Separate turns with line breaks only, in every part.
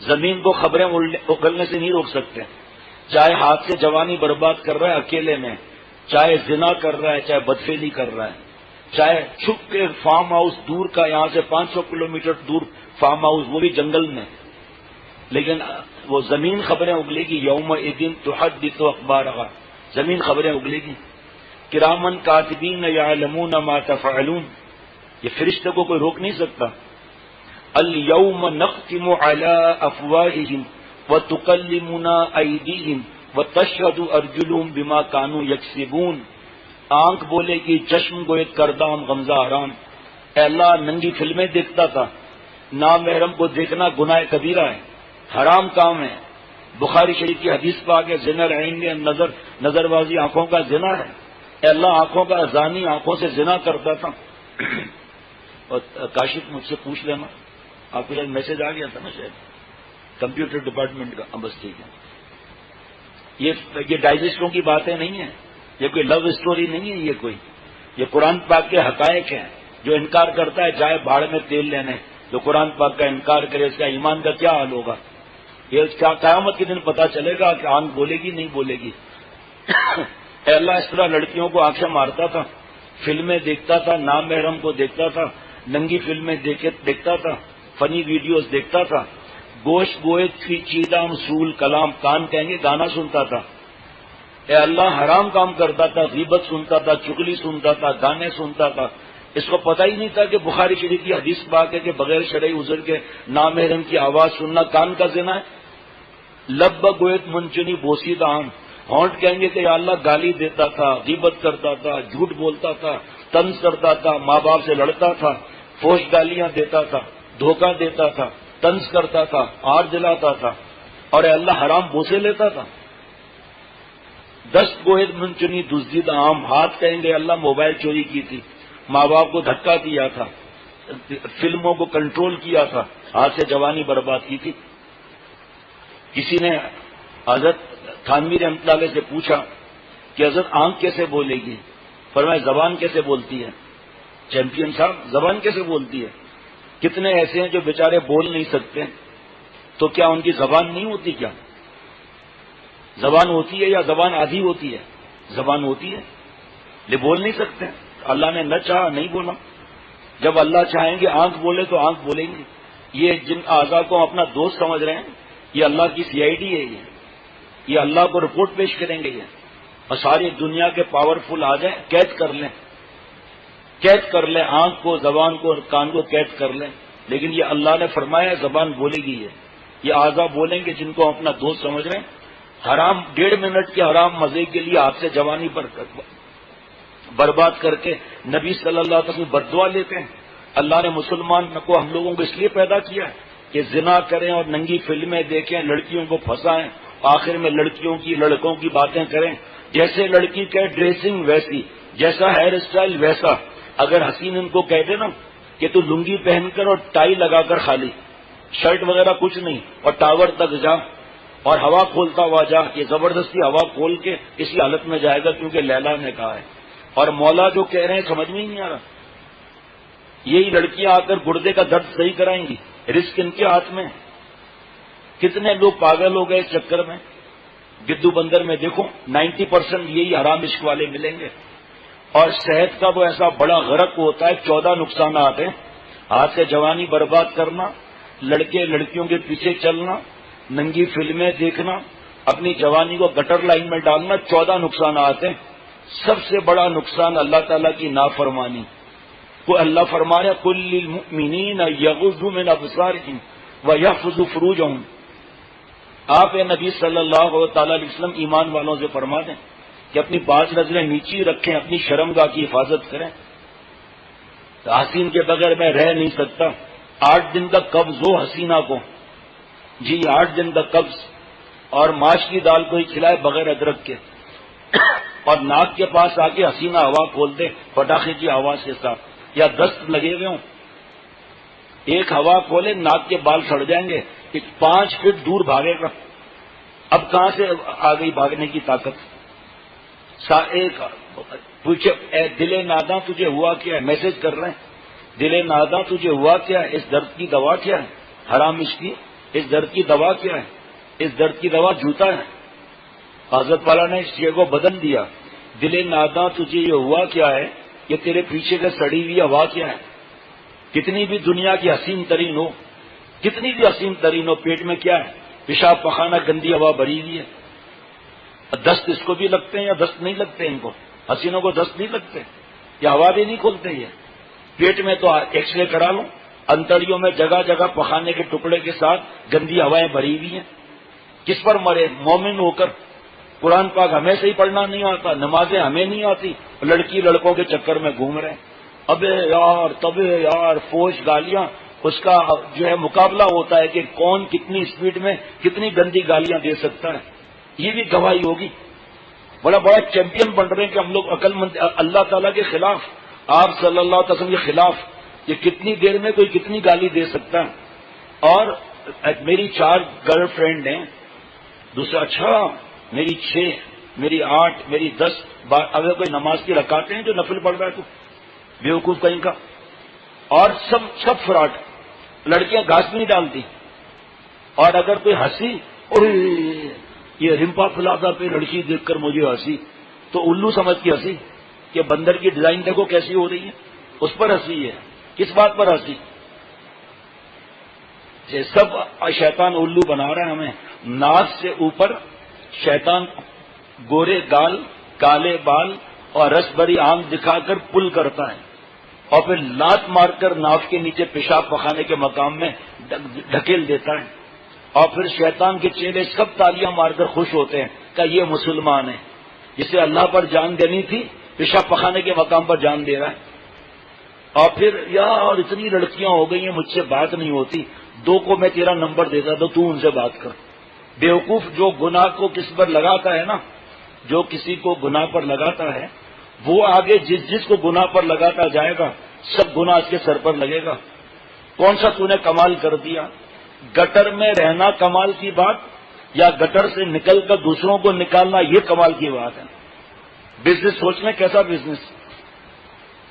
زمین کو خبریں اگلنے سے نہیں روک سکتے، چاہے ہاتھ سے جوانی برباد کر رہا ہے اکیلے میں، چاہے زنا کر رہا ہے، چاہے بدفعلی کر رہا ہے، چاہے چھپ کے فارم ہاؤس دور کا، یہاں سے 500 کلومیٹر دور فارم ہاؤس، وہ بھی جنگل میں، لیکن وہ زمین خبریں اگلے گی. یوم الدین تحدث اخبارها، زمین خبریں اگلے گی. کرامن کاتبین یعلمون ما تفعلون، یہ فرشتے کو کوئی روک نہیں سکتا. الیوم نختم علی افواہہم وتکلمنا ایدیہم وتشہد ارجلہم بما کانوا یکسبون. آنکھ بولے گی، چشم گوئے کردام غمزہ حرام. اے اللہ، ننگی فلمیں دیکھتا تھا، نامحرم کو دیکھنا گناہ کبیرہ ہے، حرام کام ہے. بخاری شریف کی حدیث پا کے زنا العین میں نظر بازی آنکھوں کا زنا ہے. اے اللہ، آنکھوں کا زانی آنکھوں سے زنا کرتا تھا. اور کاشف مجھ سے پوچھ لینا، آپ کو شاید میسج آ گیا تھا نا شاید کمپیوٹر ڈپارٹمنٹ کا. بس ٹھیک ہے. یہ ڈائجسٹوں کی باتیں نہیں ہیں، یہ کوئی لو اسٹوری نہیں ہے، یہ قرآن پاک کے حقائق ہیں. جو انکار کرتا ہے جائے بھاڑ میں تیل لینے، جو قرآن پاک کا انکار کرے اس کا ایمان کا کیا حال ہوگا. یہ کیا قیامت کے دن پتا چلے گا کہ آنکھ بولے گی نہیں بولے گی. اے اللہ، اس طرح لڑکیوں کو آنکھیں مارتا تھا، فلمیں دیکھتا تھا، نامحرم کو دیکھتا تھا، ننگی فلمیں دیکھتا تھا، فنی ویڈیوز دیکھتا تھا. گوشت گوئے چیدہ مسول کلام، کان کہیں گے گانا سنتا تھا. اے اللہ، حرام کام کرتا تھا، غیبت سنتا تھا، چغلی سنتا تھا، گانے سنتا تھا. اس کو پتہ ہی نہیں تھا کہ بخاری شریف کی حدیث پاک ہے کہ بغیر شرعی عذر کے نامحرم کی آواز سننا کان کا زنا ہے. لب گویت منچنی بوسیدہ آن، ہونٹ کہیں گے کہ یا اللہ گالی دیتا تھا، غیبت کرتا تھا، جھوٹ بولتا تھا، طنز کرتا تھا، ماں باپ سے لڑتا تھا، فوش گالیاں دیتا تھا، دھوکہ دیتا تھا، طنز کرتا تھا، آر دلاتا تھا، اور اے اللہ حرام بوسے لیتا تھا. دست گوہد منچنی دزدیدہ عام، ہاتھ کہیں گے اللہ موبائل چوری کی تھی، ماں باپ کو دھکا دیا تھا، فلموں کو کنٹرول کیا تھا، ہاتھ سے جوانی برباد کی تھی. کسی نے حضرت تھانوی رحمۃ اللہ علیہ سے پوچھا کہ حضرت آنکھ کیسے بولے گی؟ فرمایا زبان کیسے بولتی ہے. چیمپئن صاحب، زبان کیسے بولتی ہے؟ کتنے ایسے ہیں جو بیچارے بول نہیں سکتے، تو کیا ان کی زبان نہیں ہوتی؟ کیا زبان ہوتی ہے یا زبان آدھی ہوتی ہے؟ زبان ہوتی ہے، یہ بول نہیں سکتے. اللہ نے نہ چاہا نہیں بولا. جب اللہ چاہیں گے آنکھ بولے تو آنکھ بولیں گے. یہ جن اعضاء کو اپنا دوست سمجھ رہے ہیں، یہ اللہ کی CID ہے. یہ اللہ کو رپورٹ پیش کریں گے. اور ساری دنیا کے پاورفل آ جائیں، قید کر لیں آنکھ کو، زبان کو اور کان کو قید کر لیں. لیکن یہ اللہ نے فرمایا زبان بولے گی. یہ اعضاء بولیں گے جن کو اپنا دوست سمجھ رہے ہیں. حرام 1.5 منٹ کے حرام مزے کے لیے آپ سے جوانی پر برباد کر کے نبی صلی اللہ علیہ وسلم بددعا لیتے ہیں. اللہ نے مسلمان کو ہم لوگوں کو اس لیے پیدا کیا ہے کہ زنا کریں اور ننگی فلمیں دیکھیں، لڑکیوں کو پھنسائیں، آخر میں لڑکوں کی باتیں کریں. جیسے لڑکی کے ڈریسنگ ویسی، جیسا ہیئر اسٹائل ویسا. اگر حسین ان کو کہہ دے نا کہ تو لنگی پہن کر اور ٹائی لگا کر، خالی شرٹ وغیرہ کچھ نہیں، اور ٹاور تک جا اور ہوا کھولتا ہوا جا، یہ زبردستی ہوا کھول کے اسی حالت میں جائے گا کیونکہ لیلا نے کہا ہے. اور مولا جو کہہ رہے ہیں سمجھ میں ہی نہیں آ رہا. یہی لڑکیاں آ کر گردے کا درد صحیح کرائیں گی، رزق ان کے ہاتھ میں. کتنے لوگ پاگل ہو گئے اس چکر میں. گدو بندر میں دیکھو 90% یہی حرام عشق والے ملیں گے. اور صحت کا تو ایسا بڑا غرق ہوتا ہے، 14 نقصانات ہیں. ہاتھ سے جوانی برباد کرنا، لڑکیوں کے پیچھے چلنا، ننگی فلمیں دیکھنا، اپنی جوانی کو گٹر لائن میں ڈالنا، 14 نقصانات ہیں. سب سے بڑا نقصان اللہ تعالیٰ کی نافرمانی. کو اللہ فرما رہے قل للمؤمنین یغضوا من ابصارہم ویحفظوا فروجہم. آپ اے نبی صلی اللہ تعالی علیہ وسلم ایمان والوں سے فرما دیں کہ اپنی باز نظریں نیچی رکھیں، اپنی شرمگاہ کی حفاظت کریں. حسین کے بغیر میں رہ نہیں سکتا. 8 دن کا قبض ہو حسینہ کو، جی 8 دن کا قبض، اور ماش کی دال کو ہی کھلائے بغیر ادرک کے، اور ناک کے پاس آ کے حسینہ ہوا کھول دے پٹاخے کی آواز کے ساتھ، یا دست لگے ہوئے ہوں، ایک ہوا کھولے ناک کے بال سڑ جائیں گے، 5 فٹ دور بھاگے گا. اب کہاں سے آ گئی بھاگنے کی طاقت؟ پوچھے اے دل ناداں تجھے ہوا کیا ہے؟ میسج کر رہے ہیں، دل ناداں تجھے ہوا کیا ہے؟ اس درد کی دوا کیا ہے؟ حرام عشق کی. اس درد کی دوا کیا ہے؟ اس درد کی دوا جوتا ہے. حضرت والا نے اس شے کو بدل دیا. دل ناداں تجھے یہ ہوا کیا ہے؟ یہ تیرے پیچھے سے سڑی ہوئی ہوا کیا ہے؟ کتنی بھی دنیا کی حسین ترین ہو، کتنی بھی حسین ترین ہو، پیٹ میں کیا ہے؟ پیشاب پخانہ گندی ہوا بھری ہوئی ہے. دست اس کو بھی لگتے ہیں یا دست نہیں لگتے؟ ان کو حسینوں کو دست نہیں لگتے؟ یہ ہوا بھی نہیں کھولتے. یہ پیٹ میں تو ایکس رے کرا لو، انتڑیوں میں جگہ جگہ پخانے کے ٹکڑے کے ساتھ گندی ہوائیں بھری ہوئی ہیں. کس پر مرے؟ مومن ہو کر. قرآن پاک ہمیں سے ہی پڑھنا نہیں آتا، نمازیں ہمیں نہیں آتی، لڑکی لڑکوں کے چکر میں گھوم رہے ہیں. ابے یار تبے یار فوش گالیاں، اس کا جو ہے مقابلہ ہوتا ہے کہ کون کتنی اسپیڈ میں کتنی گندی گالیاں دے سکتا ہے. یہ بھی گواہی ہوگی. بڑا بڑا چیمپئن بن رہے ہیں کہ ہم لوگ عقل مند. اللہ تعالیٰ کے خلاف، آپ صلی اللہ علیہ وسلم کے خلاف یہ کتنی دیر میں کوئی کتنی گالی دے سکتا ہے. اور میری 4 گرل فرینڈ ہیں، دوسرا اچھا میری 6، میری 8، میری 10. اگر کوئی نماز کی رکعتیں ہیں جو نفل پڑھ رہا ہے تو بیوقوف کہیں کا. اور سب فراڈ. لڑکیاں گھاس بھی نہیں ڈالتی. اور اگر کوئی ہنسی، یہ رمپا فلادہ پہ لڑکی دیکھ کر مجھے ہنسی، تو الو سمجھ کے ہنسی کہ بندر کی ڈیزائن دیکھو کیسی ہو رہی ہے، اس پر ہنسی ہے. کس بات پر ہنسی؟ یہ سب شیطان الو بنا رہا ہے ہمیں. ناک سے اوپر شیطان گورے گال، کالے بال اور رس بھری آنکھ دکھا کر پل کرتا ہے، اور پھر لات مار کر ناک کے نیچے پیشاب پخانے کے مقام میں ڈھکیل دیتا ہے. اور پھر شیطان کے چہرے سب تالیاں مار کر خوش ہوتے ہیں کہ یہ مسلمان ہے، جسے اللہ پر جان دینی تھی پیشاب پخانے کے مقام پر جان دے رہا ہے. اور پھر یار اتنی لڑکیاں ہو گئی ہیں مجھ سے بات نہیں ہوتی، 2 کو میں تیرا نمبر دیتا تو تو ان سے بات کر. بیوقوف جو گناہ کو کس پر لگاتا ہے نا، جو کسی کو گناہ پر لگاتا ہے وہ آگے جس کو گناہ پر لگاتا جائے گا سب گناہ اس کے سر پر لگے گا. کون سا تو نے کمال کر دیا؟ گٹر میں رہنا کمال کی بات، یا گٹر سے نکل کر دوسروں کو نکالنا یہ کمال کی بات ہے. بزنس سوچ میں کیسا بزنس؟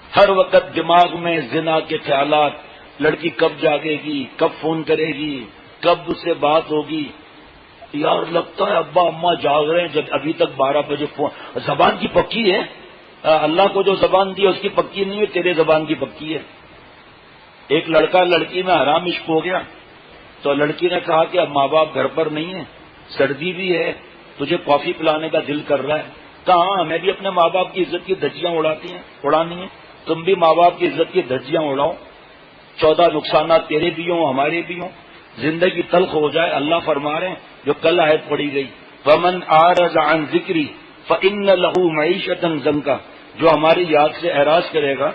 ہر وقت دماغ میں زنا کے خیالات، لڑکی کب جاگے گی، کب فون کرے گی، کب اس سے بات ہوگی. یار لگتا ہے ابا اماں جاگ رہے ہیں جب ابھی تک 12 بجے فون. زبان کی پکی ہے، اللہ کو جو زبان دی ہے اس کی پکی نہیں ہے، تیرے زبان کی پکی ہے. ایک لڑکا لڑکی میں حرام عشق ہو گیا تو لڑکی نے کہا کہ اب ماں باپ گھر پر نہیں ہے، سردی بھی ہے، تجھے کافی پلانے کا دل کر رہا ہے. کہاں میں بھی اپنے ماں باپ کی عزت کی دھجیاں اڑانی ہیں، تم بھی ماں باپ کی عزت کی دھجیاں اڑاؤ. 14 نقصانات تیرے بھی ہوں ہمارے بھی ہوں، زندگی تلخ ہو جائے. اللہ فرما رہے ہیں جو کل آیت پڑھی گئی، وَمَنْ أَعْرَضَ عَنْ ذِكْرِي فَإِنَّ لَهُ مَعِيشَةً ضَنْكًا. جو ہماری یاد سے اعراض کرے گا،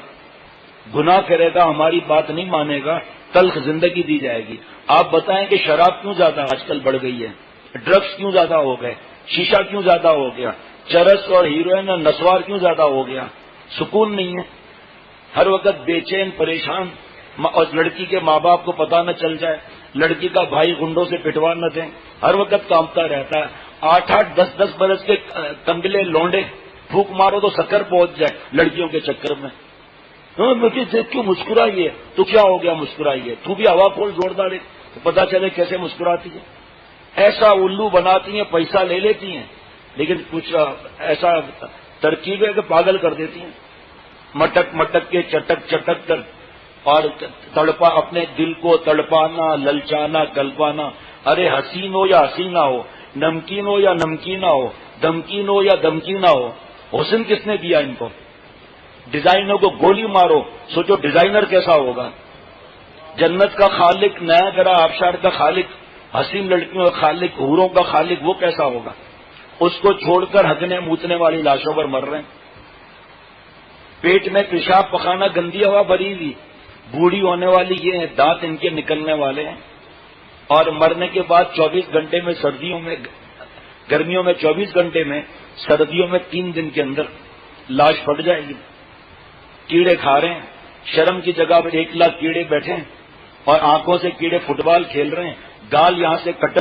گناہ کرے گا، ہماری بات نہیں مانے گا، تلخ زندگی دی جائے گی. آپ بتائیں کہ شراب کیوں زیادہ آج کل بڑھ گئی ہے، ڈرگس کیوں زیادہ ہو گئے، شیشہ کیوں زیادہ ہو گیا، چرس اور ہیروئن اور نسوار کیوں زیادہ ہو گیا؟ سکون نہیں ہے، ہر وقت بے چین پریشان. اور لڑکی کے ماں باپ کو پتہ نہ چل جائے، لڑکی کا بھائی گنڈوں سے پٹوا نہ دیں، ہر وقت کامتا رہتا ہے. 8-8 10-10 برس کے کنگلے لونڈے پھونک مارو تو سکر پہنچ جائے لڑکیوں کے چکر میں. مجھے دیکھ کیوں مسکرائی ہے؟ تو کیا ہو گیا مسکرائی ہے؟ تو بھی ہوا کھول زوردار ہے تو پتہ چلے کیسے مسکراتی ہے. ایسا الو بناتی ہیں، پیسہ لے لیتی ہیں، لیکن کچھ ایسا ترکیب ہے کہ پاگل کر دیتی ہیں. مٹک مٹک کے چٹک چٹک کر اور تڑپا اپنے دل کو تڑپانا، للچانا، گلپانا. ارے حسین ہو یا حسینہ ہو، نمکین ہو یا نمکینہ ہو، دمکین ہو یا دمکینہ ہو، حسن کس نے دیا ان کو؟ ڈیزائنوں کو گولی مارو، سوچو ڈیزائنر کیسا ہوگا. جنت کا خالق، نیا گرا آبشار کا خالق، حسین لڑکیوں کا خالق، حوروں کا خالق، وہ کیسا ہوگا؟ اس کو چھوڑ کر ہگنے موتنے والی لاشوں پر مر رہے ہیں. پیٹ میں پیشاب پخانا گندی ہوا بھری ہوئی، بوڑھی ہونے والی یہ ہے، دانت ان کے نکلنے والے ہیں. اور مرنے کے بعد 24 گھنٹے میں، سردیوں میں، گرمیوں میں 24 گھنٹے میں، سردیوں میں 3 دن کے اندر لاش پھٹ جائے گی. کیڑے کھا رہے ہیں، شرم کی جگہ پر 1 لاکھ کیڑے بیٹھے ہیں، اور آنکھوں سے کیڑے فٹ بال کھیل رہے ہیں. گال یہاں سے کٹ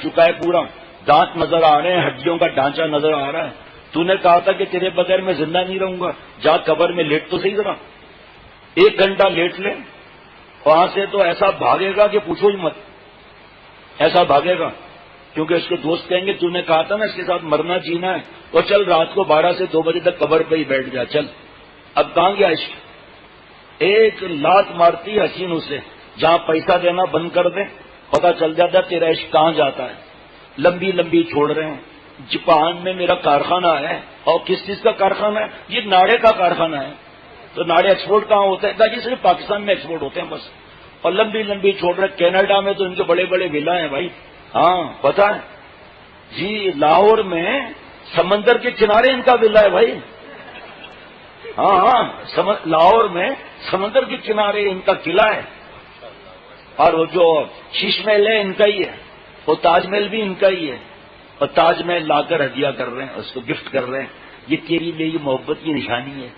چکا ہے پورا، دانت نظر آ رہے ہیں، ہڈیوں کا ڈھانچہ نظر آ رہا ہے. تو نے کہا تھا کہ تیرے بغیر میں زندہ نہیں رہوں گا، جا قبر میں لیٹ تو صحیح ذرا، 1 گھنٹہ لیٹ لے، وہاں سے تو ایسا بھاگے گا کہ پوچھو ہی مت. ایسا بھاگے گا کیونکہ اس کے دوست کہیں گے تو نے کہا تھا نا اس کے ساتھ مرنا جینا ہے، اور چل رات کو 12 سے 2 بجے تک قبر پہ ہی بیٹھ جا، چل اب کہاں گیا عشق؟ ایک لات مارتی حسین اسے، جہاں پیسہ دینا بند کر دیں پتا چل جاتا ہے تیرا عشق کہاں جاتا ہے۔ لمبی لمبی چھوڑ رہے ہیں، جاپان میں میرا کارخانہ ہے، اور کس چیز کا کارخانہ ہے؟ یہ ناڑے کا کارخانہ ہے۔ تو ناڑے ایکسپورٹ کہاں ہوتے ہیں؟ جی صرف پاکستان میں ایکسپورٹ ہوتے ہیں بس، اور لمبی لمبی چھوڑ رہے ہیں۔ کینیڈا میں تو ان کے بڑے بڑے ولا ہیں بھائی، ہاں پتا ہے جی، لاہور میں سمندر کے کنارے ان کا ولا ہے بھائی، ہاں لاہور میں سمندر کے کنارے ان کا قلعہ ہے، اور وہ جو شیش محل ہے ان کا ہی ہے، وہ تاج محل بھی ان کا ہی ہے، اور تاج محل لا کر ہدیہ کر رہے ہیں، اس کو گفٹ کر رہے ہیں، یہ تیری میری محبت کی نشانی ہے۔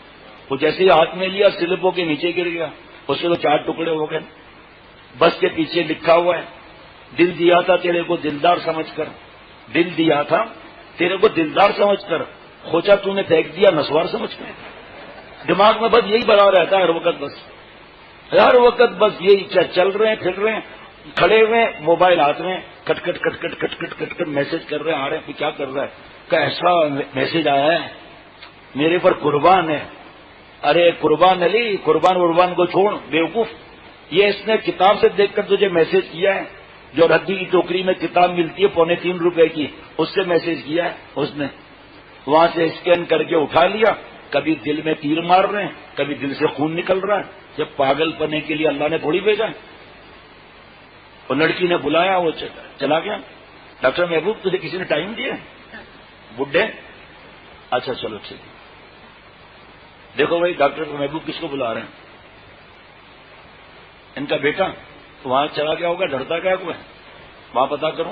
وہ جیسے ہی ہاتھ میں لیا سلپ ہو کے نیچے گر گیا، اس کے تو 4 ٹکڑے ہو گئے۔ بس کے پیچھے لکھا ہوا ہے دل دیا تھا تیرے کو دلدار سمجھ کر، دل دیا تھا تیرے کو دلدار سمجھ کر، کھوچا تو نے پھینک دیا نسوار سمجھ کر۔ دماغ میں بس یہی بنا رہتا ہے ہر وقت، بس ہر وقت بس یہی چل رہے ہیں پھر رہے ہیں، کھڑے ہوئے موبائل ہاتھ میں، کٹ کٹ کٹ کٹ کٹ کٹ کٹ کٹ میسج کر رہے ہیں، آ رہے ہیں، کیا کر رہا ہے کہ ایسا میسج آیا ہے میرے پر قربان ہے۔ ارے قربان علی، قربان کو چھوڑ بیوقوف، یہ اس نے کتاب سے دیکھ کر تجھے میسج کیا ہے، جو ردی کی ٹوکری میں کتاب ملتی ہے 2.25 روپے کی، اس سے میسج کیا ہے اس نے، وہاں سے اسکین کر کے اٹھا لیا۔ کبھی دل میں تیر مار رہے ہیں، کبھی دل سے خون نکل رہا ہے، جب پاگل پنے کے لیے اللہ نے تھوڑی بھیجا ہے۔ وہ لڑکی نے بلایا، وہ چلا گیا۔ ڈاکٹر محبوب تجھے کسی نے ٹائم دیا؟ بڈھے، اچھا چلو ٹھیک ہے۔ دیکھو بھائی ڈاکٹر محبوب کس کو بلا رہے ہیں؟ ان کا بیٹا وہاں چلا گیا ہوگا، ڈرتا کیا ہوا ہے، وہاں پتا کرو،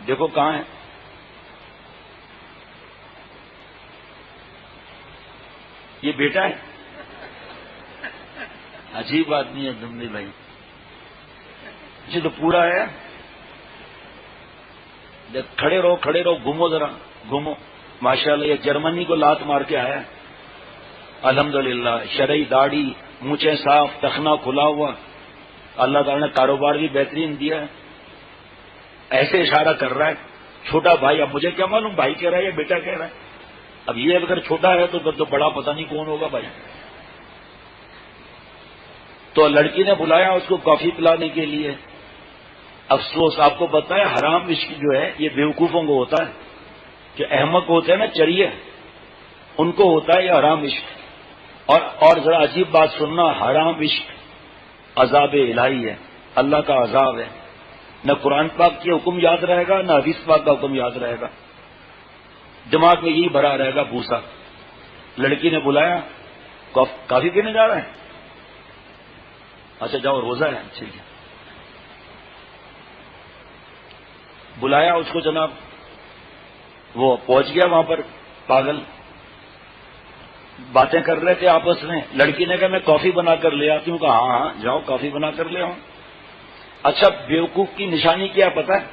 دیکھو کہاں ہے۔ یہ بیٹا ہے، عجیب آدمی ہے دملی بھائی جی، تو پورا ہے۔ کھڑے رہو، گھومو ذرا، گھومو۔ ماشاءاللہ یہ جرمنی کو لات مار کے آیا ہے، الحمدللہ، شرعی داڑھی، مونچھیں صاف، ٹخنا کھلا ہوا، اللہ تعالیٰ نے کاروبار بھی بہترین دیا ہے۔ ایسے اشارہ کر رہا ہے، چھوٹا بھائی، اب مجھے کیا معلوم بھائی کہہ رہا ہے یا بیٹا کہہ رہا ہے، اب یہ اگر چھوٹا ہے تو پھر تو بڑا پتہ نہیں کون ہوگا بھائی۔ تو لڑکی نے بلایا اس کو کافی پلانے کے لیے۔ افسوس، آپ کو پتہ ہے حرام عشق جو ہے یہ بیوقوفوں کو ہوتا ہے، جو احمق ہوتے ہیں نا چریے، ان کو ہوتا ہے یہ حرام عشق۔ اور ذرا عجیب بات سننا، حرام عشق عذاب الہی ہے، اللہ کا عذاب ہے۔ نہ قرآن پاک کے حکم یاد رہے گا، نہ حدیث پاک کا حکم یاد رہے گا، دماغ میں یہی بھرا رہے گا بھوسا۔ لڑکی نے بلایا، کافی پینے جا رہا ہے؟ اچھا جاؤ، روزہ ہے، ٹھیک ہے۔ بلایا اس کو جناب، وہ پہنچ گیا وہاں پر، پاگل باتیں کر رہے تھے آپس میں۔ لڑکی نے کہا میں کافی بنا کر لے آتی ہوں، کہا ہاں جاؤ کافی بنا کر لے آؤں۔ اچھا بیوقوف کی نشانی کیا ہے پتہ ہے؟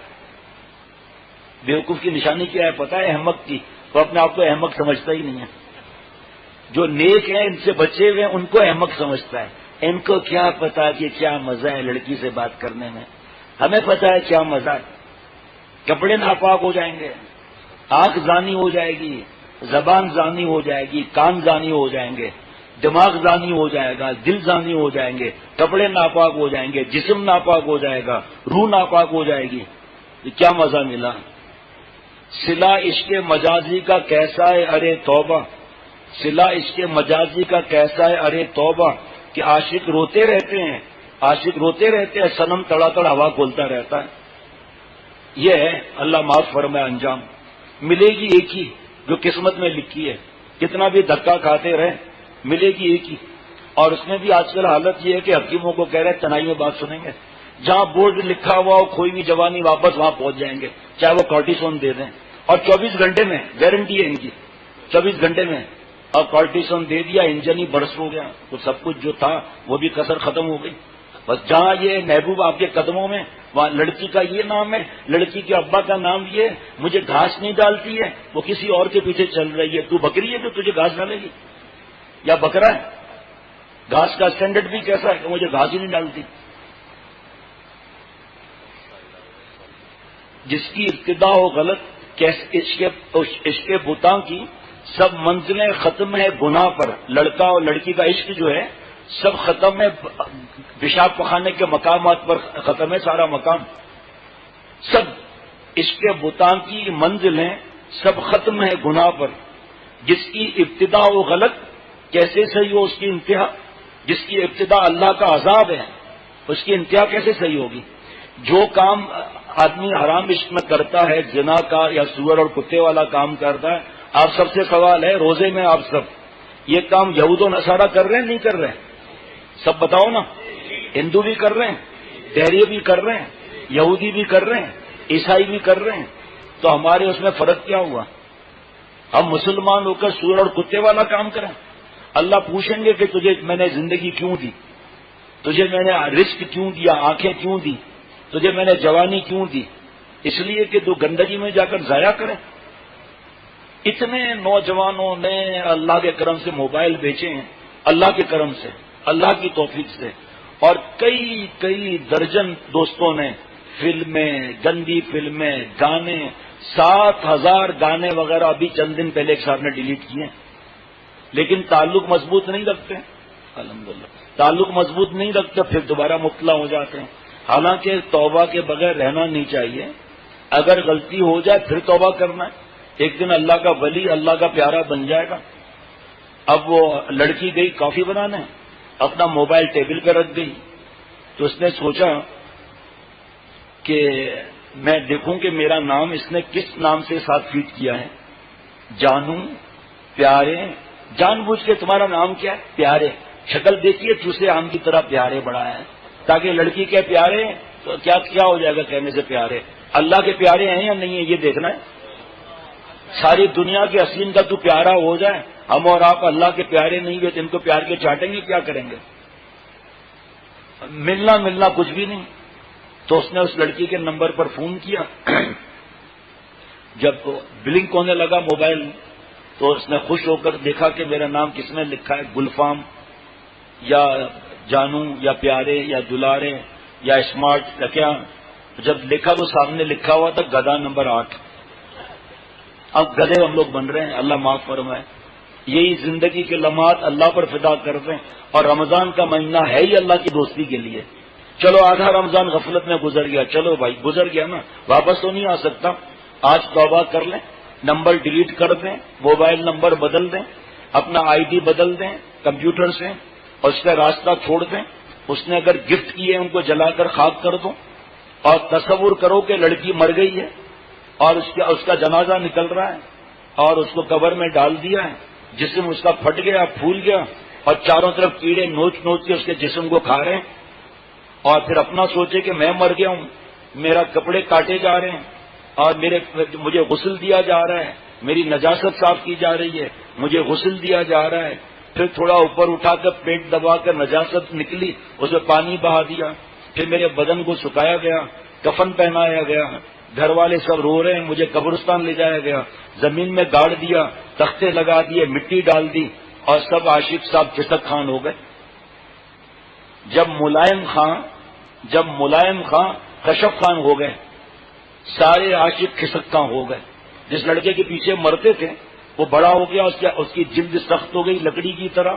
بیوقوف کی نشانی کیا ہے پتہ ہے؟ احمق کی، وہ اپنے آپ کو احمق سمجھتا ہی نہیں ہے۔ جو نیک ہیں ان سے بچے ہوئے ان کو احمق سمجھتا ہے۔ ان کو کیا پتا کہ کیا مزہ ہے لڑکی سے بات کرنے میں، ہمیں پتا ہے کیا مزہ ہے۔ کپڑے ناپاک ہو جائیں گے، آنکھ زانی ہو جائے گی، زبان زانی ہو جائے گی، کان زانی ہو جائیں گے، دماغ زانی ہو جائے گا، دل زانی ہو جائیں گے، کپڑے ناپاک ہو جائیں گے، جسم ناپاک ہو جائے گا، روح ناپاک ہو جائے گی۔ یہ کیا مزہ ملا؟ صلہ عشق مجازی کا کیسا ہے ارے توبہ، صلہ عشق مجازی کا کیسا ہے ارے توبہ، کہ عاشق روتے رہتے ہیں، عاشق روتے رہتے ہیں، صنم تڑا تڑ ہوا کھولتا رہتا ہے۔ یہ ہے اللہ معاف فرمائے انجام، ملے گی ایک ہی جو قسمت میں لکھی ہے، کتنا بھی دھکا کھاتے رہے ملے گی ایک ہی۔ اور اس میں بھی آج کل حالت یہ ہے کہ حکیموں کو کہہ رہے ہیں تنہائی میں بات سنیں گے، جہاں بورڈ لکھا ہوا ہو کھوئی ہوئی جوانی واپس وہاں پہنچ جائیں گے، چاہے وہ کارٹیسون دے دیں، اور 24 گھنٹے میں گارنٹی ہے ان کی، 24 گھنٹے میں۔ اور کارٹیسون دے دیا، انجن ہی برس ہو گیا، تو سب کچھ جو تھا وہ بھی کسر ختم ہو گئی۔ بس جہاں یہ محبوب آپ کے قدموں میں، وہاں لڑکی کا یہ نام ہے، لڑکی کے ابا کا نام یہ ہے، مجھے گھاس نہیں ڈالتی ہے، وہ کسی اور کے پیچھے چل رہی ہے۔ تو بکری ہے جو تجھے گھاس ڈالے گی، یا بکرا ہے؟ گھاس کا اسٹینڈرڈ بھی کیسا ہے کہ مجھے گھاس ہی نہیں ڈالتی۔ جس کی ابتدا ہو غلط، عشق بتاں کی سب منزلیں ختم ہے گناہ پر. لڑکا اور لڑکی کا عشق جو ہے سب ختم ہے، پیشاب پخانے کے مقامات پر ختم ہے سارا مقام. سب عشق بتاں کی منزلیں سب ختم ہے گناہ پر. جس کی ابتدا ہو غلط کیسے صحیح ہو اس کی انتہا؟ جس کی ابتدا اللہ کا عذاب ہے اس کی انتہا کیسے صحیح ہوگی؟ جو کام آدمی حرام عشق میں کرتا ہے، زنا کا یا سور اور کتے والا کام کرتا ہے، آپ سب سے سوال ہے روزے میں آپ سب یہ کام یہود و نصارہ کر رہے ہیں نہیں کر رہے ہیں؟ سب بتاؤ نا. ہندو بھی کر رہے ہیں، دہریے بھی کر رہے ہیں، یہودی بھی کر رہے ہیں، عیسائی بھی کر رہے ہیں. تو ہمارے اس میں فرق کیا ہوا؟ ہم مسلمان ہو کر سور اور کتے والا کام کریں؟ اللہ پوچھیں گے کہ تجھے میں نے زندگی کیوں دی، تجھے میں نے رزق کیوں دیا، آنکھیں کیوں دی، تجھے میں نے جوانی کیوں دی؟ اس لیے کہ تو گندگی میں جا کر ضائع کریں. اتنے نوجوانوں نے اللہ کے کرم سے موبائل بیچے ہیں، اللہ کے کرم سے، اللہ کی توفیق سے. اور کئی درجن دوستوں نے فلمیں، گندی فلمیں، گانے، 7,000 گانے وغیرہ ابھی چند دن پہلے ایک صاحب نے ڈیلیٹ کیے. لیکن تعلق مضبوط نہیں رکھتے، الحمدللہ تعلق مضبوط نہیں رکھتے، پھر دوبارہ مبتلا ہو جاتے ہیں. حالانکہ توبہ کے بغیر رہنا نہیں چاہیے. اگر غلطی ہو جائے پھر توبہ کرنا ہے. ایک دن اللہ کا ولی، اللہ کا پیارا بن جائے گا. اب وہ لڑکی گئی کافی بنانے، اپنا موبائل ٹیبل پہ رکھ گئی. تو اس نے سوچا کہ میں دیکھوں کہ میرا نام اس نے کس نام سے ساتھ فیڈ کیا ہے. جانو، پیارے، جان بوجھ کے تمہارا نام کیا ہے؟ پیارے. شکل دیکھیے چوسے آم کی طرح پیارے بڑھایا ہے تاکہ لڑکی کے پیارے. تو کیا ہو جائے گا کہنے سے پیارے؟ اللہ کے پیارے ہیں یا نہیں ہیں یہ دیکھنا ہے. ساری دنیا کے حسین کا تو پیارا ہو جائے، ہم اور آپ اللہ کے پیارے نہیں ہوئے تو ان کو پیار کے چاٹیں گے، کیا کریں گے؟ ملنا کچھ بھی نہیں. تو اس نے اس لڑکی کے نمبر پر فون کیا. جب بلنک ہونے لگا موبائل تو اس نے خوش ہو کر دیکھا کہ میرا نام کس نے لکھا ہے، گلفام یا جانو یا پیارے یا دلارے یا اسمارٹ یا کیا. جب دیکھا تو سامنے لکھا ہوا تھا گدھا نمبر 8. اب گدھے ہم لوگ بن رہے ہیں، اللہ معاف فرمائے. یہی زندگی کے لمحات اللہ پر فدا کرتے ہیں. اور رمضان کا مہینہ ہے ہی اللہ کی دوستی کے لیے. چلو آدھا رمضان غفلت میں گزر گیا، چلو بھائی گزر گیا نا، واپس تو نہیں آ سکتا. آج توبہ کر لیں، نمبر ڈیلیٹ کر دیں، موبائل نمبر بدل دیں، اپنا آئی ڈی بدل دیں کمپیوٹر سے، اور اس کا راستہ چھوڑ دیں. اس نے اگر گفٹ کیے ان کو جلا کر خاک کر دو. اور تصور کرو کہ لڑکی مر گئی ہے اور اس کا جنازہ نکل رہا ہے اور اس کو قبر میں ڈال دیا ہے، جسم اس کا پھٹ گیا، پھول گیا، اور چاروں طرف کیڑے نوچ کے اس کے جسم کو کھا رہے ہیں. اور پھر اپنا سوچے کہ میں مر گیا ہوں، میرا کپڑے کاٹے جا رہے ہیں اور مجھے غسل دیا جا رہا ہے، میری نجاست صاف کی جا رہی ہے، مجھے غسل دیا جا رہا ہے. پھر تھوڑا اوپر اٹھا کر پیٹ دبا کر نجاست نکلی، اسے پانی بہا دیا. پھر میرے بدن کو سکھایا گیا، کفن پہنایا گیا، گھر والے سب رو رہے ہیں، مجھے قبرستان لے جایا گیا، زمین میں گاڑ دیا، تختے لگا دیے، مٹی ڈال دی، اور سب عاشق صاحب کھسک خان ہو گئے. جب ملائم خان کشف خان ہو گئے، سارے عاشق کھسک خان ہو گئے. جس لڑکے کے پیچھے مرتے تھے وہ بڑا ہو گیا، اس کی جلد سخت ہو گئی لکڑی کی طرح.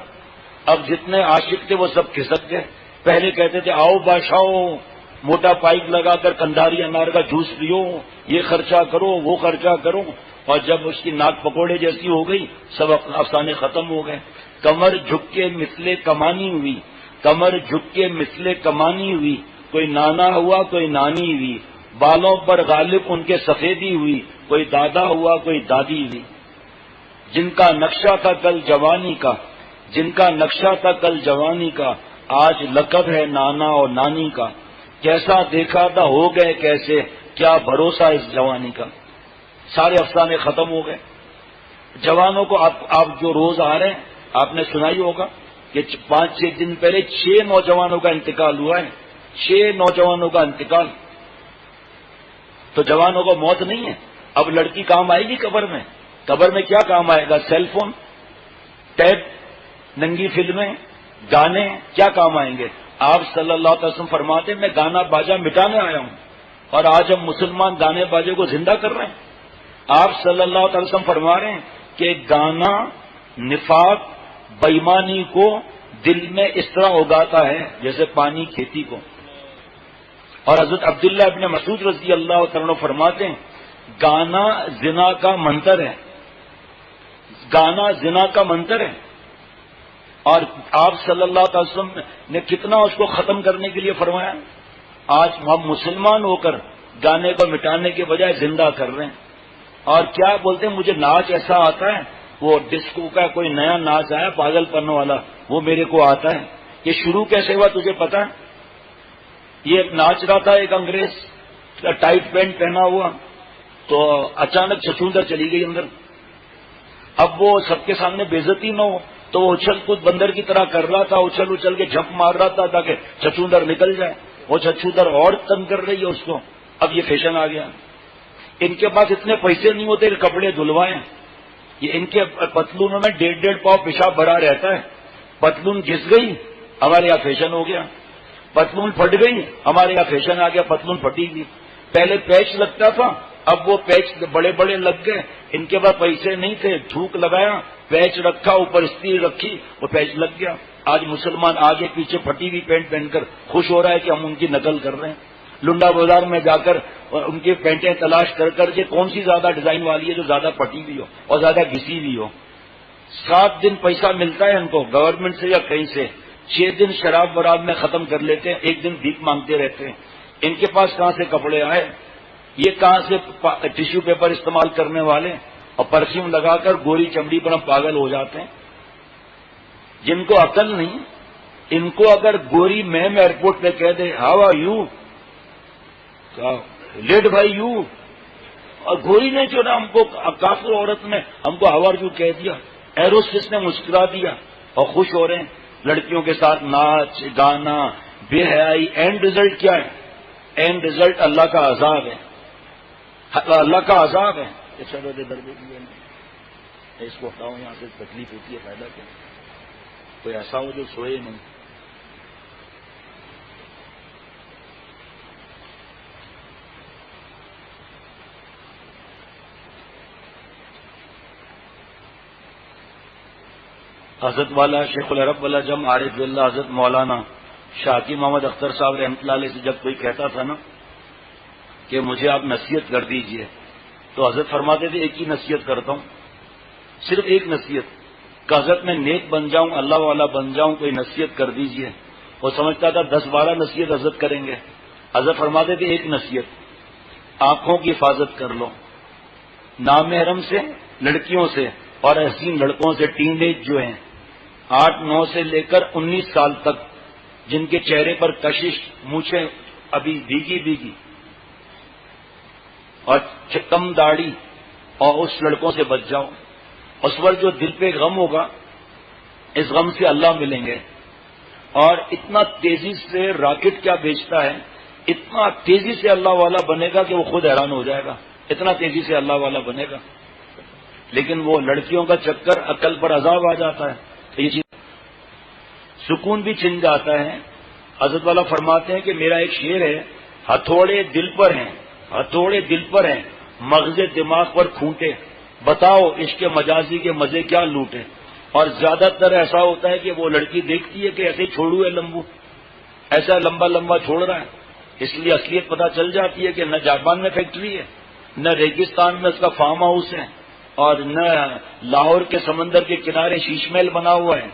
اب جتنے عاشق تھے وہ سب کھسک گئے. پہلے کہتے تھے آؤ بادشاہو، موٹا پائپ لگا کر کندھاری انار کا جوس پیو، یہ خرچہ کرو وہ خرچہ کرو. اور جب اس کی ناک پکوڑے جیسی ہو گئی سب افسانے ختم ہو گئے. کمر جھک کے مثلے کمانی ہوئی، کمر جھک کے مثلے کمانی ہوئی، کوئی نانا ہوا کوئی نانی ہوئی، بالوں پر غالب ان کے سفیدی ہوئی، کوئی دادا ہوا کوئی دادی ہوئی. جن کا نقشہ تھا کل جوانی کا، جن کا نقشہ تھا کل جوانی کا، آج لقب ہے نانا اور نانی کا. کیسا دیکھا تھا ہو گئے کیسے، کیا بھروسہ اس جوانی کا. سارے افسانے ختم ہو گئے. جوانوں کو آپ جو روز آ رہے ہیں آپ نے سنا ہی ہوگا کہ 5-6 دن پہلے 6 نوجوانوں کا انتقال ہوا ہے. 6 نوجوانوں کا انتقال. تو جوانوں کو موت نہیں ہے. اب لڑکی کام آئے گی قبر میں؟ قبر میں کیا کام آئے گا؟ سیل فون، ٹیب، ننگی فلمیں، گانے کیا کام آئیں گے؟ آپ صلی اللہ علیہ وسلم فرماتے میں گانا باجا مٹانے آیا ہوں. اور آج ہم مسلمان گانے باجے کو زندہ کر رہے ہیں۔ آپ صلی اللہ علیہ وسلم فرما رہے ہیں کہ گانا نفاق بےایمانی کو دل میں اس طرح اگاتا ہے جیسے پانی کھیتی کو۔ اور حضرت عبداللہ ابن مسعود رضی اللہ تعالیٰ عنہ فرماتے ہیں گانا زنا کا منتر ہے، گانا زنا کا منتر ہے۔ اور آپ صلی اللہ علیہ وسلم نے کتنا اس کو ختم کرنے کے لیے فرمایا۔ آج ہم مسلمان ہو کر گانے کو مٹانے کے بجائے زندہ کر رہے ہیں۔ اور کیا بولتے ہیں مجھے ناچ ایسا آتا ہے، وہ ڈسکو کا کوئی نیا ناچ آیا پاگل پن والا، وہ میرے کو آتا ہے۔ یہ شروع کیسے ہوا تجھے پتا ہے؟ یہ ناچ رہا تھا ایک انگریز، ٹائٹ پینٹ پہنا ہوا، تو اچانک چھچوندر چلی گئی اندر۔ اب وہ سب کے سامنے بے عزتی نہ ہو تو وہ اچھل کود بندر کی طرح کر رہا تھا، اچھل اچھل کے جھپ مار رہا تھا تاکہ چھچوندر نکل جائے۔ وہ چھچوندر اور تنگ کر رہی ہے اس کو۔ اب یہ فیشن آ گیا۔ ان کے پاس اتنے پیسے نہیں ہوتے کہ کپڑے دھلوائیں، یہ ان کے پتلونوں میں 1.5 پاؤ پیشاب بھرا رہتا ہے۔ پتلون گھس گئی، ہمارے یہاں فیشن ہو گیا۔ پتلون پھٹ گئی، ہمارے یہاں فیشن آ گیا پتلون پھٹی گئی۔ پہلے پیچ لگتا تھا، اب وہ پیچ بڑے بڑے لگ گئے۔ ان کے پاس پیسے نہیں تھے، تھوک لگایا، پیچ رکھا، اوپر استری رکھی، وہ پیچ لگ گیا۔ آج مسلمان آگے پیچھے پھٹی ہوئی پینٹ پہن کر خوش ہو رہا ہے کہ ہم ان کی نقل کر رہے ہیں۔ لنڈا بازار میں جا کر ان کی پینٹیں تلاش کر کر کے کون سی زیادہ ڈیزائن والی ہے جو زیادہ پھٹی ہوئی ہو اور زیادہ گھسی ہوئی ہو۔ 7 دن پیسہ ملتا ہے ان کو گورنمنٹ سے یا کہیں سے، 6 دن شراب وراب میں ختم کر لیتے ہیں، 1 دن بھیک مانگتے رہتے ہیں۔ ان کے پاس کہاں سے کپڑے آئے؟ یہ کہاں سے ٹیشو پیپر استعمال کرنے والے اور پرفیوم لگا کر گوری چمڑی پر ہم پاگل ہو جاتے ہیں۔ جن کو عقل نہیں، ان کو اگر گوری میم ایئرپورٹ پہ کہہ دے how are you late by you, اور گوری نے جو نا ہم کو کافر عورت نے ہم کو ہاؤ آر یو کہہ دیا، ایروسٹس نے مسکرا دیا اور خوش ہو رہے ہیں۔ لڑکیوں کے ساتھ ناچ گانا بے حیائی، اینڈ رزلٹ کیا ہے؟ اینڈ رزلٹ اللہ کا عذاب ہے، اللہ کا عذاب ہے۔ اس کو ہٹاؤ یہاں سے، تکلیف ہوتی ہے، فائدہ کیا؟ کوئی ایسا ہو جو سوئے نہیں۔ حضرت والا شیخ العرب والا جم عارف اللہ حضرت مولانا شاکی محمد اختر صاحب رحمۃ اللہ علیہ سے جب کوئی کہتا تھا نا کہ مجھے آپ نصیحت کر دیجئے، تو حضرت فرماتے تھے ایک ہی نصیحت کرتا ہوں، صرف ایک نصیحت کہ حضرت میں نیک بن جاؤں، اللہ والا بن جاؤں، کوئی نصیحت کر دیجئے۔ وہ سمجھتا تھا 10-12 نصیحت حضرت کریں گے۔ حضرت فرماتے تھے ایک نصیحت، آنکھوں کی حفاظت کر لو، نامحرم سے، لڑکیوں سے اور حسین لڑکوں سے، ٹین ایج جو ہیں 8-9 سے لے کر 19 سال تک، جن کے چہرے پر کشش، مونچھیں ابھی بھیگی اور کم داڑھی، اور اس لڑکوں سے بچ جاؤ۔ اس پر جو دل پہ غم ہوگا، اس غم سے اللہ ملیں گے۔ اور اتنا تیزی سے راکٹ کیا بیچتا ہے، اتنا تیزی سے اللہ والا بنے گا کہ وہ خود حیران ہو جائے گا، اتنا تیزی سے اللہ والا بنے گا۔ لیکن وہ لڑکیوں کا چکر، عقل پر عذاب آ جاتا ہے، تو یہ چیز سکون بھی چھن جاتا ہے۔ حضرت والا فرماتے ہیں کہ میرا ایک شعر ہے، ہتھوڑے دل پر ہیں، ہتھوڑے دل پر ہیں، مغز دماغ پر کھونٹے، بتاؤ عشق مجازی کے مزے کیا لوٹے۔ اور زیادہ تر ایسا ہوتا ہے کہ وہ لڑکی دیکھتی ہے کہ ایسے چھوڑو ہے لمبو، ایسا لمبا لمبا چھوڑ رہا ہے، اس لیے اصلیت پتہ چل جاتی ہے کہ نہ جاپان میں فیکٹری ہے، نہ ریگستان میں اس کا فارم ہاؤس ہے، اور نہ لاہور کے سمندر کے کنارے شیش محل بنا ہوا ہے۔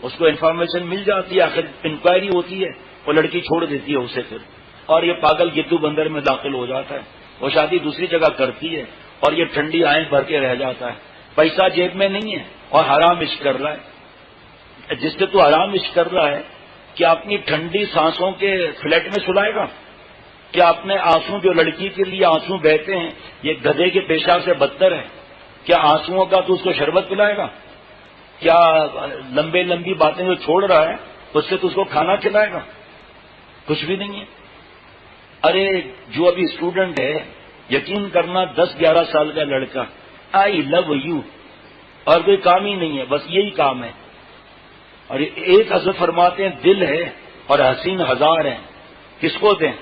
اس کو انفارمیشن مل جاتی ہے، آخر انکوائری ہوتی ہے، وہ لڑکی چھوڑ دیتی ہے اسے پھر، اور یہ پاگل گدو بندر میں داخل ہو جاتا ہے، وہ شادی دوسری جگہ کرتی ہے، اور یہ ٹھنڈی آئیں بھر کے رہ جاتا ہے، پیسہ جیب میں نہیں ہے اور حرام عشق کر رہا ہے۔ جس سے تو حرام عشق کر رہا ہے، کیا اپنی ٹھنڈی سانسوں کے فلیٹ میں سلائے گا؟ کیا اپنے آنسو جو لڑکی کے لیے آنسو بہتے ہیں یہ گدھے کے پیشاب سے بدتر ہے؟ کیا آنسوؤں کا تو اس کو شربت پلائے گا؟ کیا لمبی باتیں جو چھوڑ رہا ہے اس سے تو اس کو کھانا کھلائے گا؟ کچھ بھی نہیں ہے۔ ارے جو ابھی اسٹوڈنٹ ہے، یقین کرنا 10-11 سال کا لڑکا، آئی لو یو، اور کوئی کام ہی نہیں ہے، بس یہی کام ہے۔ اور ایک حضرت فرماتے ہیں دل ہے اور حسین ہزار ہیں، کس کو دیں؟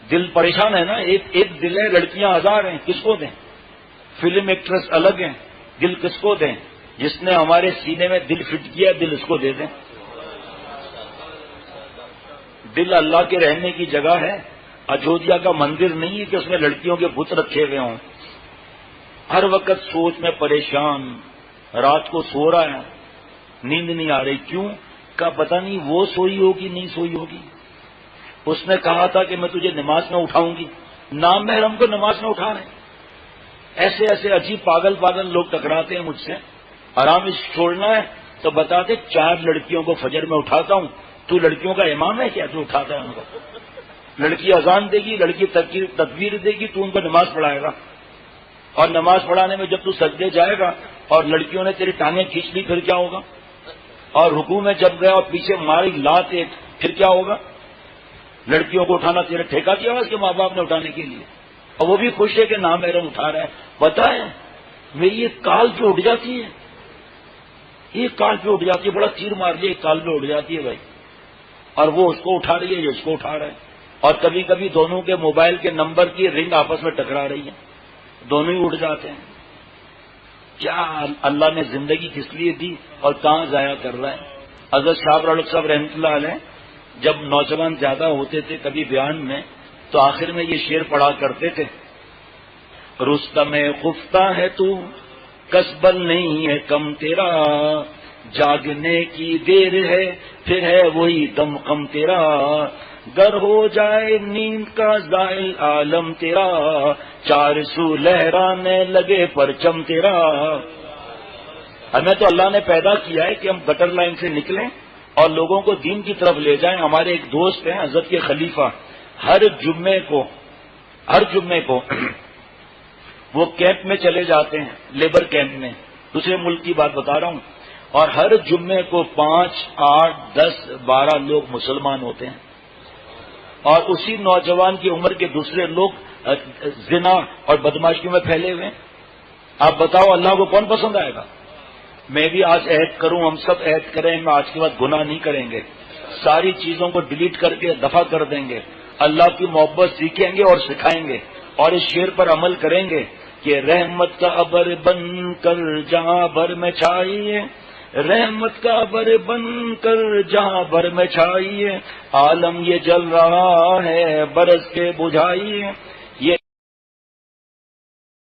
دل پریشان ہے نا، ایک دل ہے، لڑکیاں ہزار ہیں، کس کو دیں؟ فلم ایکٹریس الگ ہیں، دل کس کو دیں؟ جس نے ہمارے سینے میں دل فٹ کیا دل اس کو دے دیں۔ دل اللہ کے رہنے کی جگہ ہے، اجودھیا کا مندر نہیں ہے کہ اس میں لڑکیوں کے بت رکھے ہوئے ہوں۔ ہر وقت سوچ میں پریشان، رات کو سو رہا ہے، نیند نہیں آ رہی، کیوں؟ کا پتہ نہیں وہ سوئی ہوگی نہیں سوئی ہوگی۔ اس نے کہا تھا کہ میں تجھے نماز میں اٹھاؤں گی، نام محرم کو نماز میں اٹھا رہے ہیں۔ ایسے ایسے عجیب پاگل لوگ ٹکراتے ہیں مجھ سے، آرام چھوڑنا ہے تو بتاتے 4 لڑکیوں کو فجر میں اٹھاتا ہوں، تو لڑکیوں کا امام ہے کیا جو اٹھاتا ہے ان کو؟ لڑکی اذان دے گی، لڑکی تکبیر دے گی، تو ان کو نماز پڑھائے گا، اور نماز پڑھانے میں جب تو سجدے جائے گا اور لڑکیوں نے تیری ٹانگیں کھینچ لی پھر کیا ہوگا؟ اور رکوع میں جب گیا اور پیچھے ماری لات ایک پھر کیا ہوگا؟ لڑکیوں کو اٹھانا تیرے ٹھیکا کیا اس کے ماں باپ نے اٹھانے کے لیے، اور وہ بھی خوش ہے کہ نام محرم اٹھا رہا ہے۔ بتائیں میری ایک کال پہ اٹھ جاتی ہے، ایک کال پہ اٹھ جاتی ہے، بڑا تیر مار لیا ایک کال پہ اٹھ جاتی ہے بھائی، اور وہ اس کو اٹھا رہی ہے یہ اس کو اٹھا رہا ہے، اور کبھی کبھی دونوں کے موبائل کے نمبر کی رنگ آپس میں ٹکرا رہی ہے، دونوں ہی اٹھ جاتے ہیں۔ کیا اللہ نے زندگی کس لیے دی اور کہاں ضائع کر رہا ہے؟ حضرت شاہ رولق صاحب رحمۃ اللہ علیہ جب نوجوان زیادہ ہوتے تھے کبھی بیان میں تو آخر میں یہ شعر پڑھا کرتے تھے، رستم خفتہ ہے تو کسبل نہیں ہے کم تیرا، جاگنے کی دیر ہے پھر ہے وہی دم کم تیرا، گر ہو جائے نیند کا زائل عالم تیرا، 4 سو لہرانے لگے پرچم تیرا۔ ہمیں تو اللہ نے پیدا کیا ہے کہ ہم گٹر لائن سے نکلیں اور لوگوں کو دین کی طرف لے جائیں۔ ہمارے ایک دوست ہیں حضرت کے خلیفہ، ہر جمعے کو وہ کیمپ میں چلے جاتے ہیں، لیبر کیمپ میں، دوسرے ملک کی بات بتا رہا ہوں، اور ہر جمعے کو 5، 8، 10، 12 لوگ مسلمان ہوتے ہیں، اور اسی نوجوان کی عمر کے دوسرے لوگ زنا اور بدماشیوں میں پھیلے ہوئے ہیں۔ آپ بتاؤ اللہ کو کون پسند آئے گا؟ میں بھی آج عہد کروں، ہم سب عہد کریں، میں آج کے بعد گناہ نہیں کریں گے، ساری چیزوں کو ڈیلیٹ کر کے دفع کر دیں گے، اللہ کی محبت سیکھیں گے اور سکھائیں گے، اور اس شعر پر عمل کریں گے کہ رحمت کا ابر بن کر جہاں بھر میں چھائیے، رحمت کا ابر بن کر جہاں بھر میں چھائیے، عالم یہ جل رہا ہے برس کے بجھائیے،